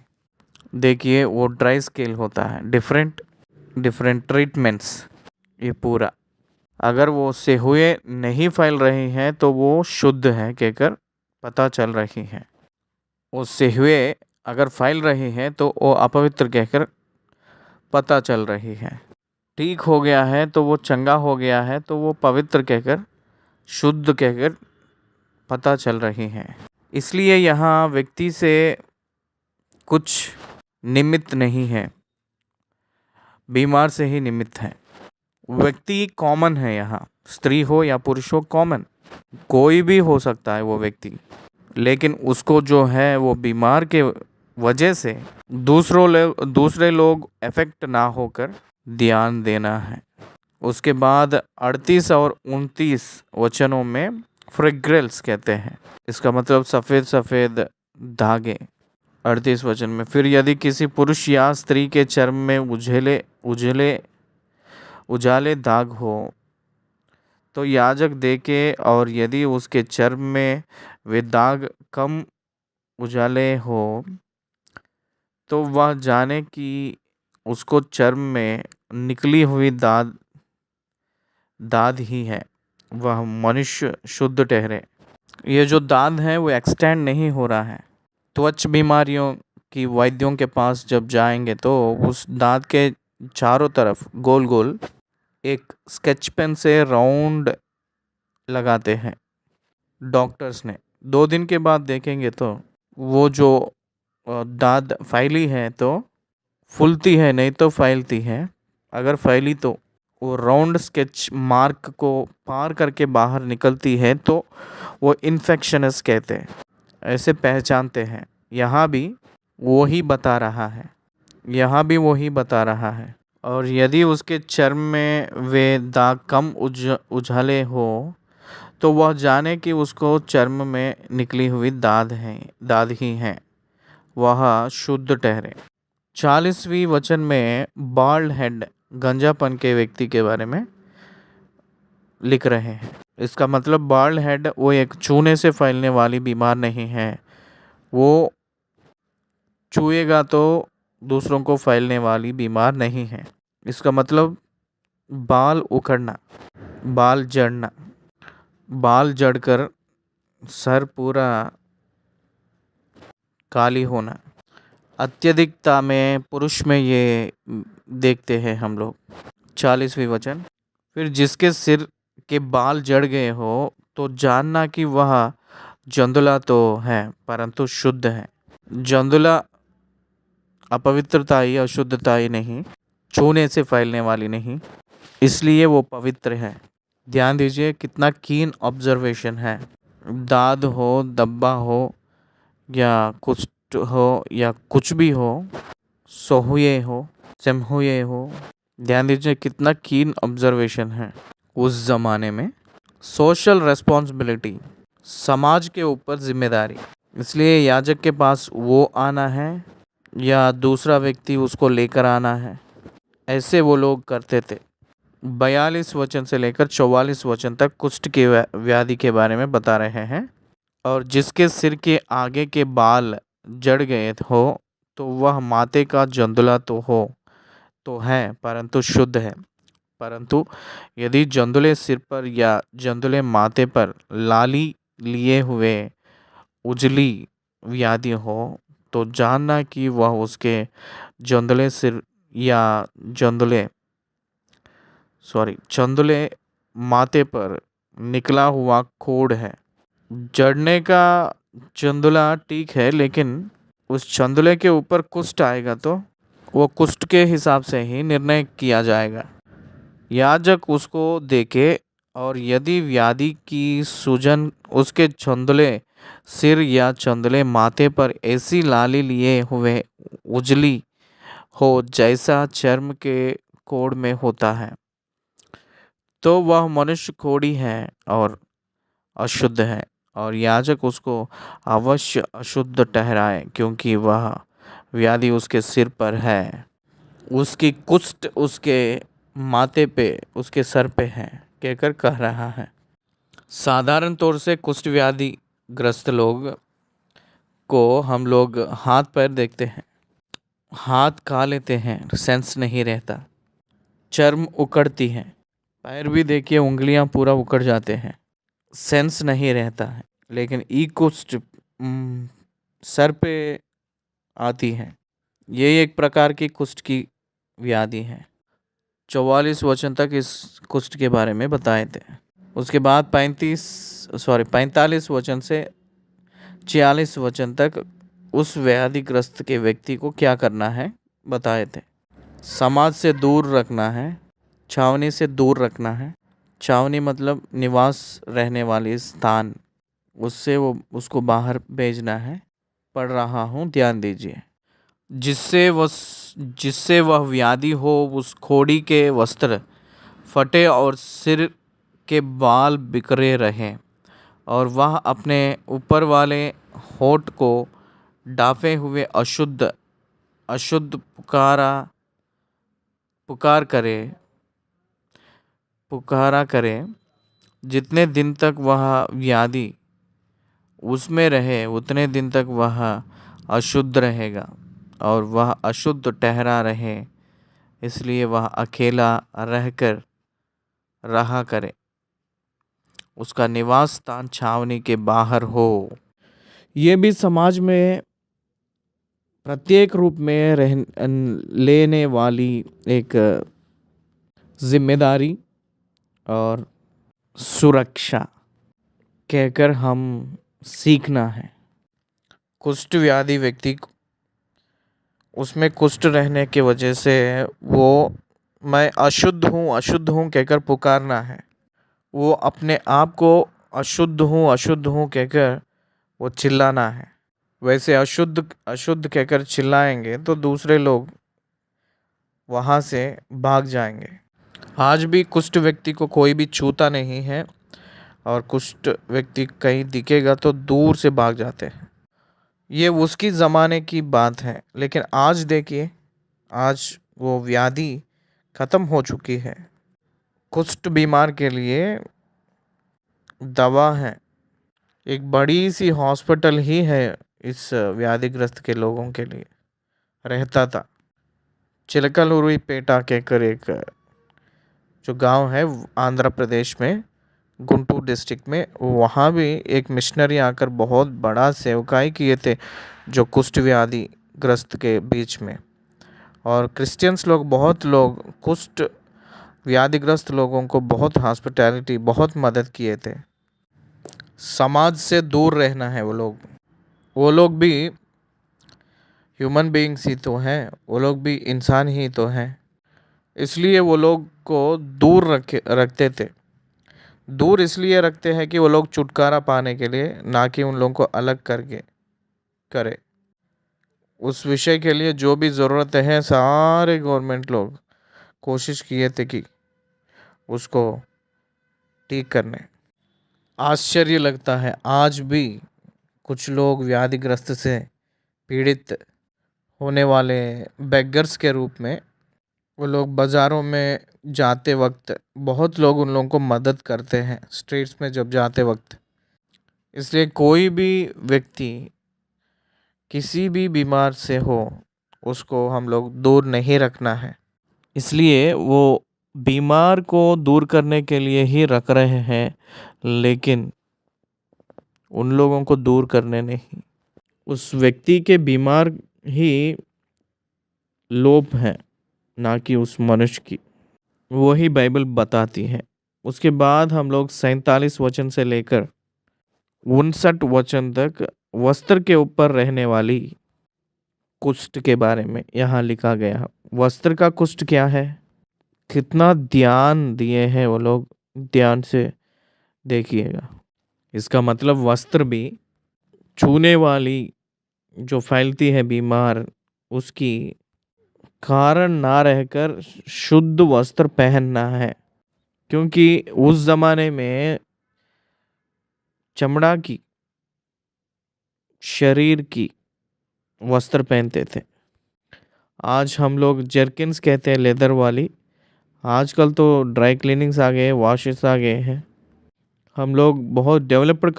देखिए वो ड्राई स्केल होता है, डिफरेंट डिफरेंट ट्रीटमेंट्स, ये पूरा। अगर वो सेहुए नहीं फैल रही हैं तो वो शुद्ध है कहकर पता चल रही है। वो सेहुए अगर फैल रही हैं तो वो अपवित्र कहकर पता चल रही है। ठीक हो गया है तो वो चंगा हो गया है तो वो पवित्र कहकर शुद्ध कहकर पता चल रही है। इसलिए यहाँ व्यक्ति से कुछ निमित्त नहीं है, बीमार से ही निमित्त है। व्यक्ति कॉमन है, यहाँ स्त्री हो या पुरुष हो, कॉमन कोई भी हो सकता है वो व्यक्ति, लेकिन उसको जो है वो बीमार के वजह से दूसरे लोग अफेक्ट ना होकर ध्यान देना है। उसके बाद 38 और 29 वचनों में फ्रिग्रेल्स कहते हैं, इसका मतलब सफ़ेद सफ़ेद धागे। 38 वचन में, फिर यदि किसी पुरुष या स्त्री के चर्म में उजाले दाग हो तो याजक देखे, और यदि उसके चर्म में वे दाग कम उजाले हो तो वह जाने कि उसको चर्म में निकली हुई दाद ही है, वह मनुष्य शुद्ध ठहरे। ये जो दाद है वो एक्सटेंड नहीं हो रहा है। त्वचा बीमारियों की वैद्यों के पास जब जाएंगे तो उस दांत के चारों तरफ गोल गोल एक स्केच पेन से राउंड लगाते हैं डॉक्टर्स ने। 2 दिन के बाद देखेंगे तो वो जो दाद फैली है तो फूलती है, नहीं तो फैलती है। अगर फैली तो वो राउंड स्केच मार्क को पार करके बाहर निकलती है तो वो इन्फेक्शनस कहते हैं, ऐसे पहचानते हैं। यहाँ भी वही बता रहा है, यहाँ भी वही बता रहा है। और यदि उसके चर्म में वे दाग कम उजाले हो तो वह जाने कि उसको चर्म में निकली हुई दाद ही हैं, वह शुद्ध ठहरे। 40वीं वचन में बाल्ड हेड गंजापन के व्यक्ति के बारे में लिख रहे हैं। इसका मतलब बाल्ड हेड वो एक छूने से फैलने वाली बीमार नहीं है, वो छुएगा तो दूसरों को फैलने वाली बीमार नहीं है। इसका मतलब बाल उखड़ना, बाल जड़ना, बाल जड़कर सर पूरा काली होना, अत्यधिकता में पुरुष में ये देखते हैं हम लोग। 40वीं वचन, फिर जिसके सिर के बाल जड़ गए हो तो जानना कि वह जंदुला तो है परंतु शुद्ध है। जंदुला अपवित्रता ही, अशुद्धता ही नहीं, छूने से फैलने वाली नहीं, इसलिए वो पवित्र है। ध्यान दीजिए कितना कीन ऑब्जर्वेशन है। दाद हो, दब्बा हो या कुष्ठ हो या कुछ भी हो, सोहुए हो, सेमहुए हो, ध्यान दीजिए कितना कीन ऑब्जर्वेशन है। उस ज़माने में सोशल रेस्पॉन्सिबिलिटी, समाज के ऊपर जिम्मेदारी, इसलिए याजक के पास वो आना है या दूसरा व्यक्ति उसको लेकर आना है, ऐसे वो लोग करते थे। 42 वचन से लेकर 44 वचन तक कुष्ठ की व्याधि के बारे में बता रहे हैं। और जिसके सिर के आगे के बाल जड़ गए हो तो वह माते का जंदुला तो है परंतु शुद्ध है। परंतु यदि जंदुले सिर पर या जंदुले माथे पर लाली लिए हुए उजली व्याधि हो तो जानना कि वह उसके जंदुले सिर या चंदुले चंदुले माथे पर निकला हुआ कोढ़ है। जड़ने का चंदुला ठीक है, लेकिन उस चंदुले के ऊपर कुष्ठ आएगा तो वो कुष्ठ के हिसाब से ही निर्णय किया जाएगा। याजक उसको देखे और यदि व्याधि की सूजन उसके चंदुले सिर या चंदुले माथे पर ऐसी लाली लिए हुए उजली हो जैसा चर्म के कोड़ में होता है, तो वह मनुष्य कोढ़ी है और अशुद्ध है, और याजक उसको अवश्य अशुद्ध ठहराए, क्योंकि वह व्याधि उसके सिर पर है। उसकी कुष्ठ उसके माथे पे, उसके सर पे है कहकर कह रहा है। साधारण तौर से कुष्ठ व्याधि ग्रस्त लोग को हम लोग हाथ पैर देखते हैं, हाथ खा लेते हैं, सेंस नहीं रहता, चर्म उकड़ती है। पैर भी देखिए, उंगलियां पूरा उकड़ जाते हैं, सेंस नहीं रहता है। लेकिन ई कुष्ठ सर पे आती है। ये एक प्रकार की कुष्ठ की व्याधि है। 44 वचन तक इस कुष्ठ के बारे में बताए थे। उसके बाद 45 वचन से 46 वचन तक उस व्याधिग्रस्त के व्यक्ति को क्या करना है बताए थे। समाज से दूर रखना है, छावनी से दूर रखना है। छावनी मतलब निवास रहने वाली स्थान, उससे वो उसको बाहर भेजना है। पढ़ रहा हूँ, ध्यान दीजिए। जिससे वह व्याधि हो, उस खोड़ी के वस्त्र फटे और सिर के बाल बिखरे रहें, और वह अपने ऊपर वाले होठ को डाफे हुए अशुद्ध अशुद्ध पुकारा करे। जितने दिन तक वह व्याधि उसमें रहे उतने दिन तक वह अशुद्ध रहेगा, और वह अशुद्ध ठहरा रहे, इसलिए वह अकेला रहा करे। उसका निवास स्थान छावनी के बाहर हो। ये भी समाज में प्रत्येक रूप में लेने वाली एक जिम्मेदारी और सुरक्षा कहकर हम सीखना है। कुष्ठ व्याधि व्यक्ति उसमें कुष्ठ रहने की वजह से वो मैं अशुद्ध हूँ कहकर पुकारना है। वो अपने आप को अशुद्ध हूँ कहकर वो चिल्लाना है। वैसे अशुद्ध कहकर चिल्लाएंगे तो दूसरे लोग वहाँ से भाग जाएंगे। आज भी कुष्ठ व्यक्ति को कोई भी छूता नहीं है, और कुष्ठ व्यक्ति कहीं दिखेगा तो दूर से भाग जाते हैं। ये उसकी ज़माने की बात है, लेकिन आज देखिए, आज वो व्याधि ख़त्म हो चुकी है। कुष्ठ बीमार के लिए दवा है, एक बड़ी सी हॉस्पिटल ही है इस व्याधिग्रस्त के लोगों के लिए रहता था। चिलकलुरीपेटा कहकर एक जो गांव है आंध्र प्रदेश में, गुंटूर डिस्ट्रिक्ट में, वहाँ भी एक मिशनरी आकर बहुत बड़ा सेवकाई किए थे जो कुष्ठ व्याधि ग्रस्त के बीच में। और क्रिश्चियंस लोग, बहुत लोग कुष्ठ व्याधिग्रस्त लोगों को बहुत हॉस्पिटैलिटी, बहुत मदद किए थे। समाज से दूर रहना है। वो लोग भी ह्यूमन बीइंग्स ही तो हैं, वो लोग भी इंसान ही तो हैं, इसलिए वो लोग को दूर रखते थे। दूर इसलिए रखते हैं कि वो लोग छुटकारा पाने के लिए, ना कि उन लोगों को अलग करके करे। उस विषय के लिए जो भी ज़रूरत है, सारे गवर्नमेंट लोग कोशिश किए थे कि उसको ठीक करने। आश्चर्य लगता है आज भी कुछ लोग व्याधिग्रस्त से पीड़ित होने वाले बेगर्स के रूप में, वो लोग बाज़ारों में जाते वक्त बहुत लोग उन लोगों को मदद करते हैं, स्ट्रीट्स में जब जाते वक्त। इसलिए कोई भी व्यक्ति किसी भी बीमार से हो, उसको हम लोग दूर नहीं रखना है। इसलिए वो बीमार को दूर करने के लिए ही रख रहे हैं, लेकिन उन लोगों को दूर करने नहीं। उस व्यक्ति के बीमार ही लोप हैं, ना कि उस मनुष्य की। वही बाइबल बताती है। उसके बाद हम लोग 47 वचन से लेकर 59 वचन तक वस्त्र के ऊपर रहने वाली कुष्ठ के बारे में यहाँ लिखा गया। वस्त्र का कुष्ठ क्या है, कितना ध्यान दिए हैं वो लोग, ध्यान से देखिएगा। इसका मतलब वस्त्र भी छूने वाली जो फैलती है बीमार, उसकी कारण ना रहकर शुद्ध वस्त्र पहनना है। क्योंकि उस जमाने में चमड़ा की, शरीर की वस्त्र पहनते थे। आज हम लोग जर्किन्स कहते हैं, लेदर वाली। आजकल तो ड्राई क्लीनिंग्स आ गए, वॉशेस आ गए हैं। हम लोग बहुत डेवलप्ड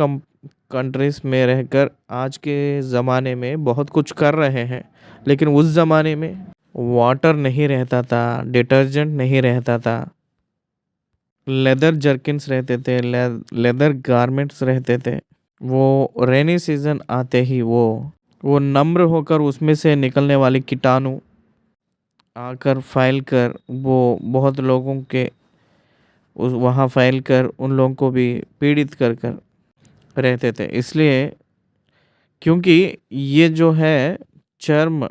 कंट्रीज में रहकर आज के ज़माने में बहुत कुछ कर रहे हैं, लेकिन उस ज़माने में वाटर नहीं रहता था, डिटर्जेंट नहीं रहता था, लेदर जर्किन्स रहते थे, लेदर गारमेंट्स रहते थे। वो रेनी सीजन आते ही वो नम्र होकर उसमें से निकलने वाली कीटाणु आकर फैल कर वो बहुत लोगों के उस वहाँ फैल कर उन लोगों को भी पीड़ित कर कर रहते थे। इसलिए क्योंकि ये जो है चर्म,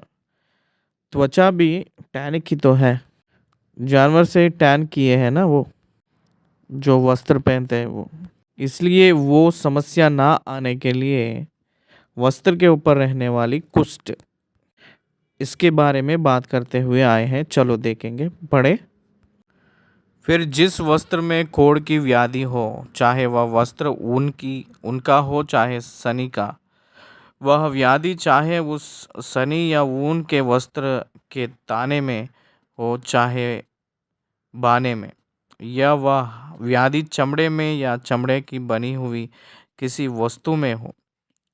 त्वचा भी टैनिक ही तो है, जानवर से टैन किए हैं ना वो जो वस्त्र पहनते हैं वो। इसलिए वो समस्या ना आने के लिए वस्त्र के ऊपर रहने वाली कुष्ठ, इसके बारे में बात करते हुए आए हैं। चलो देखेंगे, पढ़े। फिर जिस वस्त्र में कोढ़ की व्याधि हो, चाहे वह वस्त्र उनका हो चाहे सनी का, वह व्याधि चाहे उस सनी या ऊन के वस्त्र के ताने में हो चाहे बाने में, या वह व्याधि चमड़े में या चमड़े की बनी हुई किसी वस्तु में हो,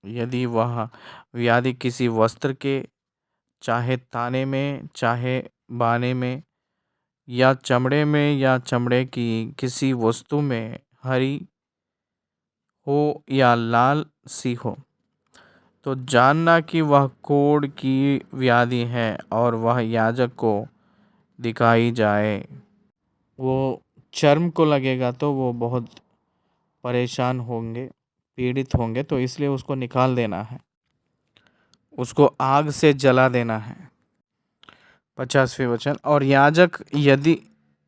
यदि वह व्याधि किसी वस्त्र के चाहे ताने में चाहे बाने में या चमड़े में या चमड़े की किसी वस्तु में हरी हो या लाल सी हो, तो जानना कि वह कोढ़ की व्याधि है और वह याजक को दिखाई जाए। वो चर्म को लगेगा तो वो बहुत परेशान होंगे, पीड़ित होंगे, तो इसलिए उसको निकाल देना है, उसको आग से जला देना है। 50वें वचन, और याजक यदि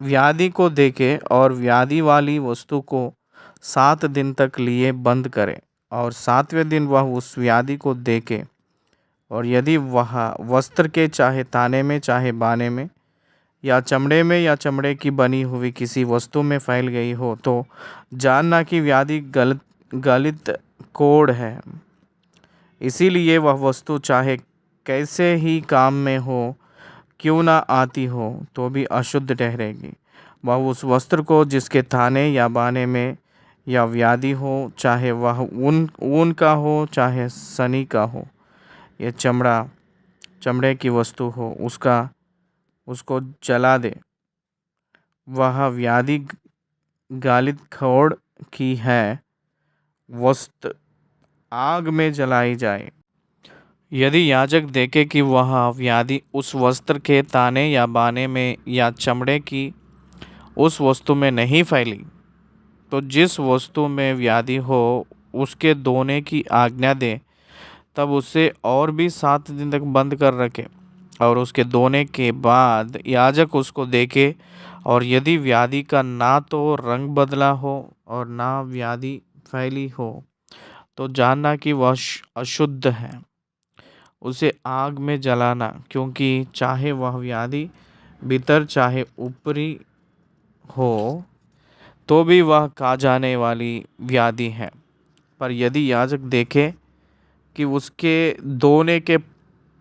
व्याधि को देखे और व्याधि वाली वस्तु को 7 दिन तक लिए बंद करे और 7वें दिन वह उस व्याधि को देखे, और यदि वह वस्त्र के चाहे ताने में चाहे बाने में या चमड़े में या चमड़े की बनी हुई किसी वस्तु में फैल गई हो, तो जानना कि व्याधि गलित कोढ़ है। इसीलिए वह वस्तु चाहे कैसे ही काम में हो क्यों ना आती हो तो भी अशुद्ध ठहरेगी। वह उस वस्त्र को जिसके थाने या बाने में या व्याधि हो, चाहे वह ऊन का हो चाहे सनी का हो, यह चमड़े की वस्तु हो, उसको जला दे। वह व्याधि गालित खोड़ की है, वस्त्र आग में जलाई जाए। यदि याजक देखे कि वह व्याधि उस वस्त्र के ताने या बाने में या चमड़े की उस वस्तु में नहीं फैली, तो जिस वस्तु में व्याधि हो उसके धोने की आज्ञा दे, तब उसे और भी 7 दिन तक बंद कर रखे, और उसके धोने के बाद याजक उसको देखे, और यदि व्याधि का ना तो रंग बदला हो और ना व्याधि फैली हो, तो जानना कि वह अशुद्ध है, उसे आग में जलाना, क्योंकि चाहे वह व्याधि भीतर चाहे ऊपरी हो तो भी वह खा जाने वाली व्याधि है। पर यदि याजक देखे कि उसके धोने के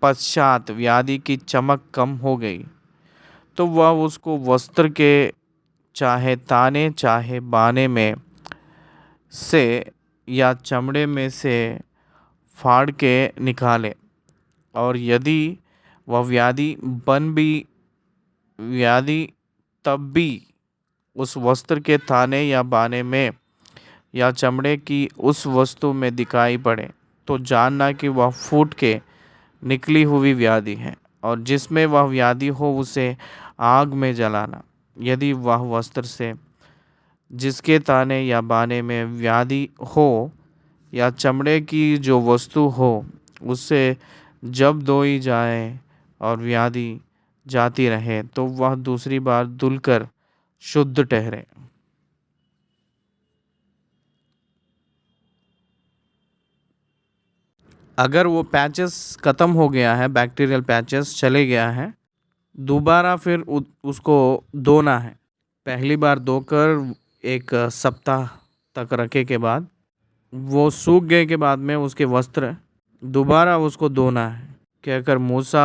पश्चात व्याधि की चमक कम हो गई, तो वह उसको वस्त्र के चाहे ताने चाहे बाने में से या चमड़े में से फाड़ के निकाले, और यदि वह व्याधि तब भी उस वस्त्र के थाने या बाने में या चमड़े की उस वस्तु में दिखाई पड़े, तो जानना कि वह फूट के निकली हुई व्याधि है, और जिसमें वह व्याधि हो उसे आग में जलाना। यदि वह वस्त्र से जिसके ताने या बाने में व्याधि हो या चमड़े की जो वस्तु हो उससे जब धोई जाए और व्याधि जाती रहे तो वह दूसरी बार धुलकर शुद्ध ठहरे। अगर वो पैचेस ख़त्म हो गया है, बैक्टीरियल पैचेस चले गया है, दोबारा फिर उसको धोना है। पहली बार धोकर एक सप्ताह तक रखे के बाद वो सूख गए के बाद में उसके वस्त्र दोबारा उसको धोना है। कि अगर मूसा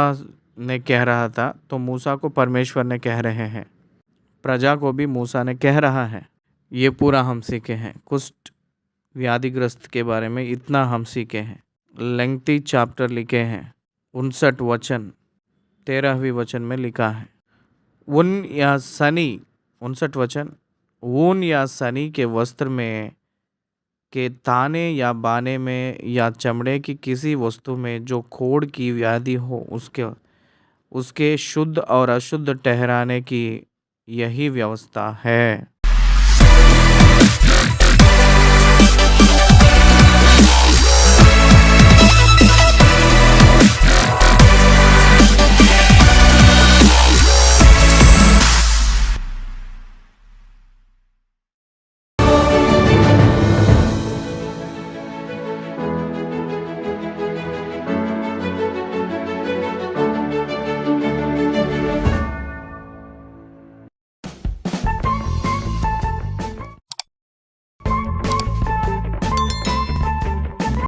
ने कह रहा था तो मूसा को परमेश्वर ने कह रहे हैं, प्रजा को भी मूसा ने कह रहा है। ये पूरा हम सीखे हैं। कुष्ठ व्याधिग्रस्त के बारे में इतना हम सीखे हैं। लेंथी चैप्टर लिखे हैं, 59 वचन 13वीं वचन में लिखा है। ऊन या सनी 59 वचन, ऊन या सनी के वस्त्र में के ताने या बाने में या चमड़े की किसी वस्तु में जो खोड़ की व्याधि हो उसके शुद्ध और अशुद्ध ठहराने की यही व्यवस्था है।